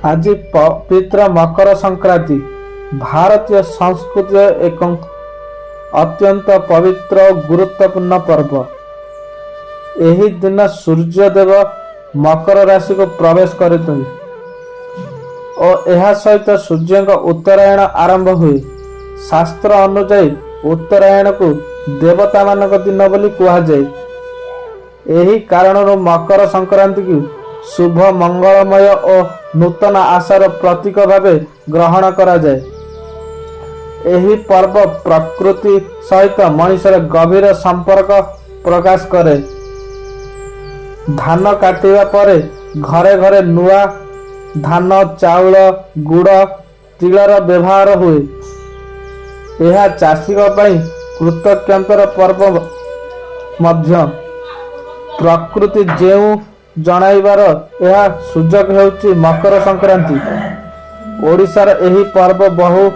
आज पवित्र मकर संक्रांति भारतीय संस्कृति एक अत्यंत पवित्र और गुरुत्वपूर्ण पर्व। यही दिन सूर्यदेव मकर राशि को प्रवेश करते और यह सहित सूर्य उत्तरायण आरंभ हुए। शास्त्र अनुଯାयी उत्तरायण को देवता मानक दिन बोली कहुए। यही कारण मकर संक्रांति की शुभ मंगलमय और नूतन आशार प्रतीक भाव ग्रहण करा जाए। यही पर्व प्रकृति सहित मनुष्यर गभीर संपर्क प्रकाश करे। धान काटिबा परे घरे घरे नुआ धान चाउल गुड़ तिलर व्यवहार हुए। यह चाषी कृतज्ञतार पर्व मध्य। प्रकृति जेउ जणाइबार यह सुजोग हेउची मकर संक्रांति। ओडिशार यही पर्व बहु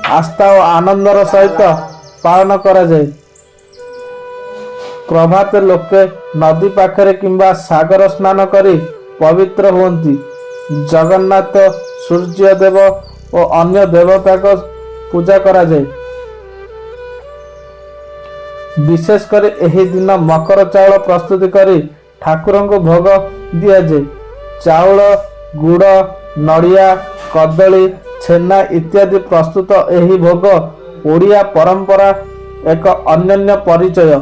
आस्था और आनंदर सहित पालन करा जाए। प्रभात लोके नदी पाखरे किंबा सागर स्नान करी पवित्र हुअन्ति। जगन्नाथ सूर्य देव और अन्य देवता को पूजा करा जाए। विशेषकर यही दिन मकर चाउल प्रस्तुति करी ठाकुर को भोग दिया जाए। चाउल गुड़ नड़िया कदली छेना इत्यादि प्रस्तुत यही भोग ओडिया परंपरा एक अनन्य परिचय।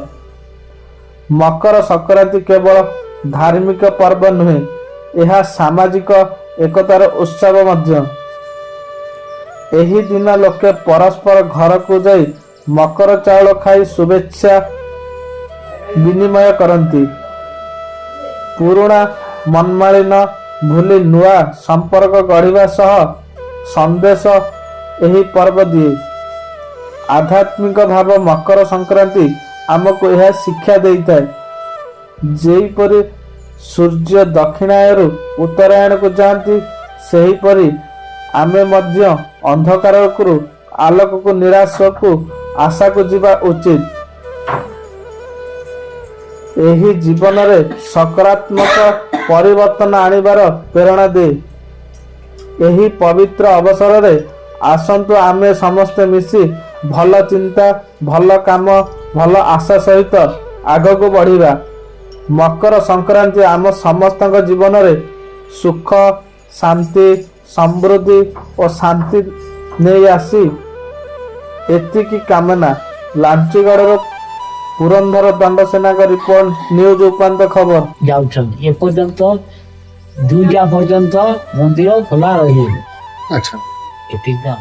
मकर संक्रांति केवल धार्मिक पर्व नुहे, यह सामाजिक एकतार उत्सव मध्य। यही दिन लोके परस्पर घर को जाई मकर चाउल खाई शुभेच्छा विनिमय करती। पुराणा मनमालिन भूली नुआ संपर्क गढ़िबा सह संदेश यही पर्व दिए। आध्यात्मिक भाव मकर संक्रांति आमको यह शिक्षा देता है। जेपरी सूर्य दक्षिणायरु उत्तरायण को जाती सेहीपरि आमे मध्य अंधकार को आलोक को निराश को आशा को जीवा उचित। यही जीवन रे सकारात्मक परिवर्तन आनिबार प्रेरणा दे। यही पवित्र अवसर रे आसंतु आमे समस्ते मिसी भल चिंता भल काम भल आशा सहित आग को बढ़िबा। मकर संक्रांति आम समस्त जीवन रे सुख शांति समृद्धि और शांति नहीं आसी एतिकी कामना। लांचीगढ़ पुरंदर दंड सेना का रिपोर्ट न्यूज उपांत खबर जाउछन ए पर्यंत 2टा पर्यंत मंदिर खुला रही। अच्छा एतिका